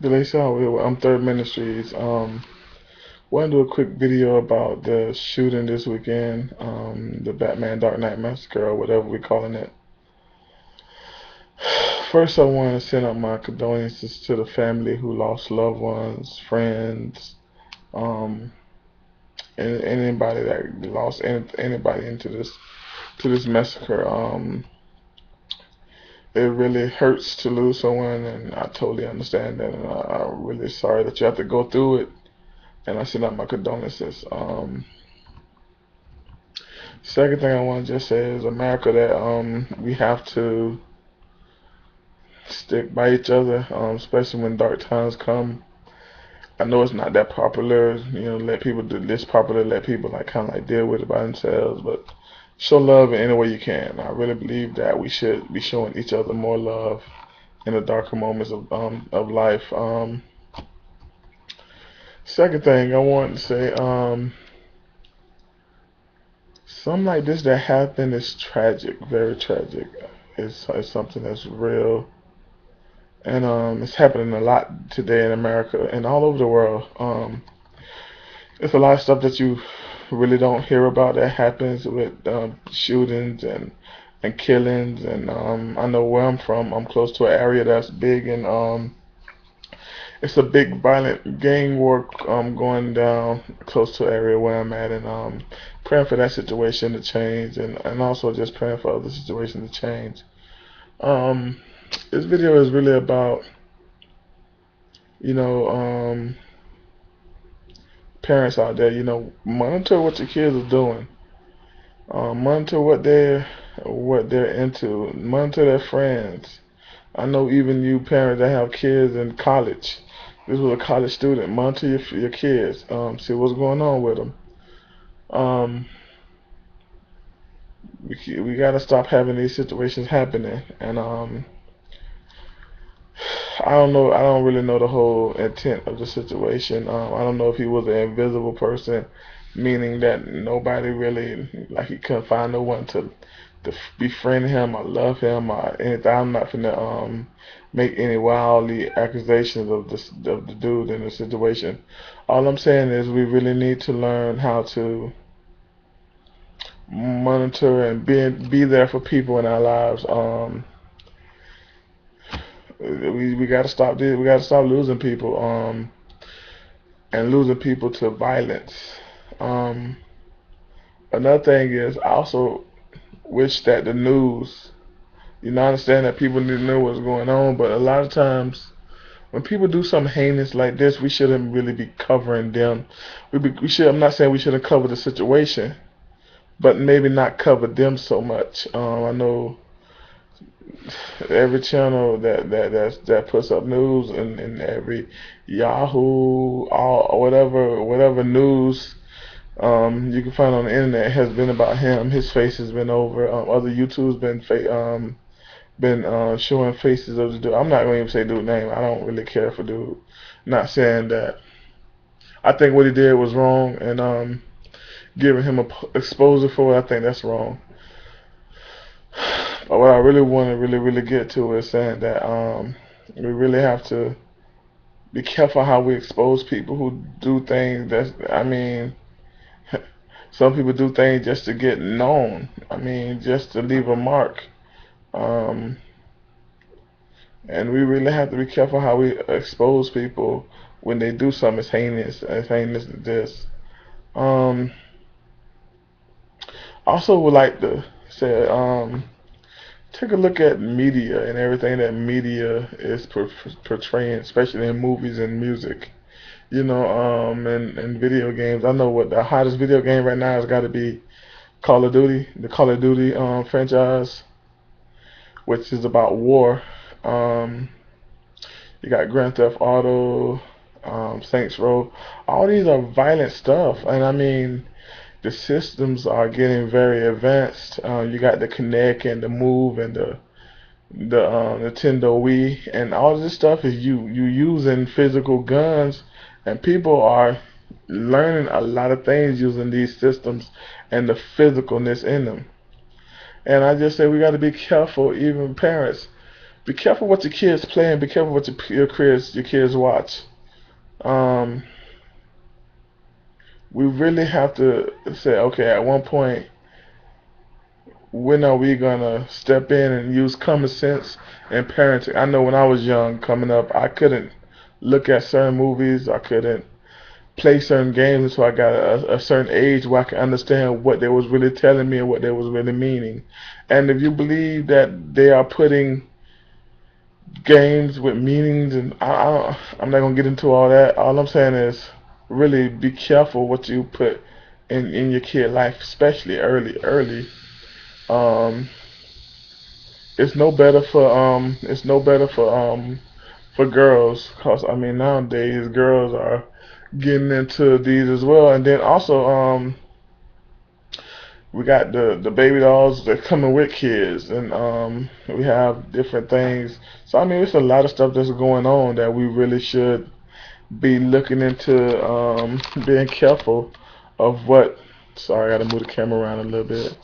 Delisha, I'm Third Ministries. Want to do a quick video about the shooting this weekend, the Batman Dark Knight Massacre, or whatever we're calling it. First, I want to send out my condolences to the family who lost loved ones, friends, um, and anybody that lost anybody into this massacre. It really hurts to lose someone, and I totally understand that, and I'm really sorry that you have to go through it. And I send out my condolences. Second thing I want to just say is America that we have to stick by each other, especially when dark times come. I know it's not that popular, let people do this popular, let people like kind of like deal with it by themselves, but show love in any way you can. I really believe that we should be showing each other more love in the darker moments of life. Second thing I want to say, something like this that happened is tragic, very tragic. It's something that's real, and it's happening a lot today in America and all over the world. It's a lot of stuff that you really don't hear about that happens with shootings and killings. And I know where I'm from. I'm close to an area that's big, and it's a big violent gang war going down close to the area where I'm at, and praying for that situation to change, and also just praying for other situations to change. Um, this video is really about, you know, parents out there, monitor what your kids are doing. Monitor what they're into. Monitor their friends. I know even you parents that have kids in college. This was a college student. Monitor your kids. See what's going on with them. Um, we gotta stop having these situations happening. And I don't know. I don't really know the whole intent of the situation. I don't know if he was an invisible person, meaning that nobody really, like, he couldn't find no one to befriend him or love him or anything. I'm not gonna make any wildly accusations of the dude in the situation. All I'm saying is we really need to learn how to monitor and be there for people in our lives. We gotta stop this. We gotta stop losing people. And losing people to violence. Um, Another thing is I also wish that the news, I understand that people need to know what's going on, but a lot of times when people do something heinous like this, we shouldn't really be covering them. We should. I'm not saying we shouldn't cover the situation, but maybe not cover them so much. I know every channel that puts up news, and every Yahoo, all whatever news you can find on the internet has been about him. His face has been over. Other YouTube's been showing faces of the dude. I'm not gonna even say dude's name. I don't really care for dude. Not saying that. I think what he did was wrong, and giving him a exposure for it, I think that's wrong. But what I really want to really get to is saying that we really have to be careful how we expose people who do things. I mean, some people do things just to get known. I mean, just to leave a mark. Um, and we really have to be careful how we expose people when they do something as heinous as this. Um, also would like to say, take a look at media and everything that media is portraying, especially in movies and music. And video games. I know what the hottest video game right now has got to be Call of Duty, the Call of Duty franchise, which is about war. Um, you got Grand Theft Auto, Saints Row. All these are violent stuff, and I mean the systems are getting very advanced. You got the Kinect and the Move and the Nintendo Wii, and all of this stuff is you using physical guns, and people are learning a lot of things using these systems and the physicalness in them. And I just say we got to be careful, even parents, be careful what your kids play and be careful what your kids watch. Um, we really have to say, okay, at one point, when are we gonna step in and use common sense and parenting? I know when I was young, coming up, I couldn't look at certain movies. I couldn't play certain games until I got a certain age where I could understand what they was really telling me and what they was really meaning. And if you believe that they are putting games with meanings, and I'm not gonna get into all that. All I'm saying is really be careful what you put in your kid life, especially early. Um, it's no better for girls, cause I mean nowadays girls are getting into these as well, and then also we got the baby dolls that coming with kids, and we have different things. So I mean, it's a lot of stuff that's going on that we really should be looking into, being careful of what. Sorry, I gotta move the camera around a little bit.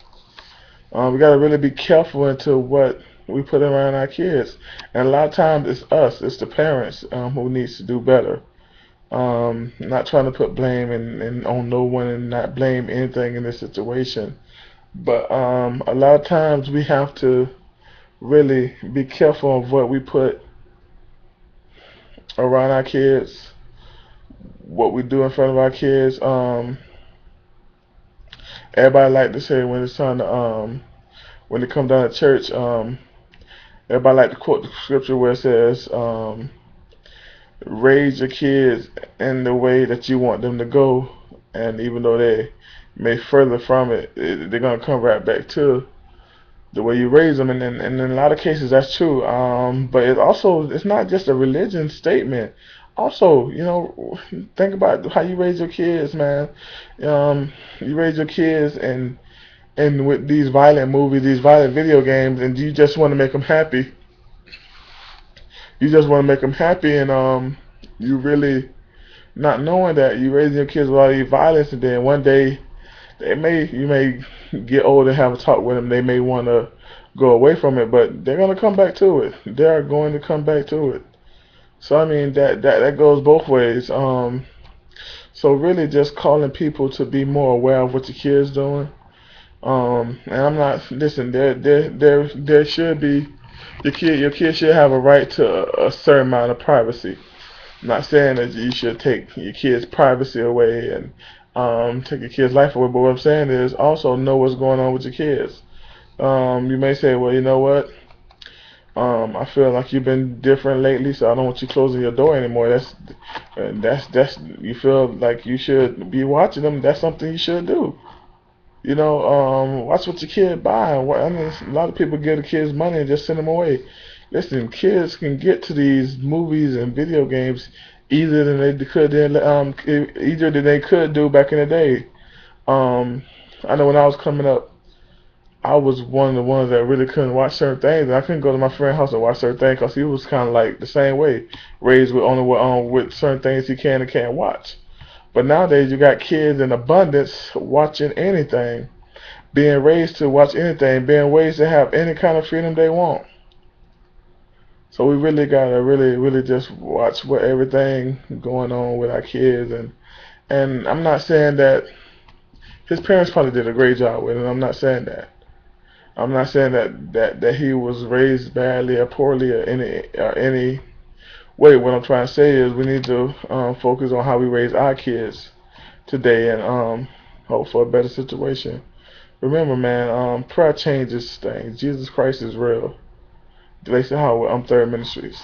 We gotta really be careful into what we put around our kids, and a lot of times it's the parents who needs to do better. Not trying to put blame in on no one and not blame anything in this situation. But a lot of times we have to really be careful of what we put around our kids, what we do in front of our kids. Everybody like to say when it's time to when they come down to church, everybody like to quote the scripture where it says, raise your kids in the way that you want them to go, and even though they may further from it, they're gonna come right back to the way you raise them, and in a lot of cases that's true. But it's not just a religion statement. Also, think about how you raise your kids, man. You raise your kids and with these violent movies, these violent video games, and you just want to make them happy. You just want to make them happy, and you really not knowing that you raising your kids with all these violence, and then one day you may get old and have a talk with them. They may want to go away from it, but they're gonna come back to it. They are going to come back to it. So I mean that goes both ways. So really just calling people to be more aware of what your kids doing. And I'm not listen. There should be your kid should have a right to a certain amount of privacy. I'm not saying that you should take your kid's privacy away and take your kid's life away, but what I'm saying is also know what's going on with your kids. You may say, well, you know what? I feel like you've been different lately, so I don't want you closing your door anymore. That's you feel like you should be watching them. That's something you should do. Watch what your kid buy. I mean, a lot of people give the kids money and just send them away. Listen, kids can get to these movies and video games easier than they could do back in the day. Um, I know when I was coming up, I was one of the ones that really couldn't watch certain things. I couldn't go to my friend's house and watch certain things because he was kind of like the same way, raised with only with certain things he can and can't watch. But nowadays you got kids in abundance watching anything, being raised to watch anything, being raised to have any kind of freedom they want. So we really gotta really just watch what everything going on with our kids, and I'm not saying that his parents probably did a great job with it. I'm not saying that. I'm not saying that he was raised badly or poorly or any way. What I'm trying to say is we need to focus on how we raise our kids today and hope for a better situation. Remember, man, prayer changes things. Jesus Christ is real. Glacier Howard, I'm Third Ministries.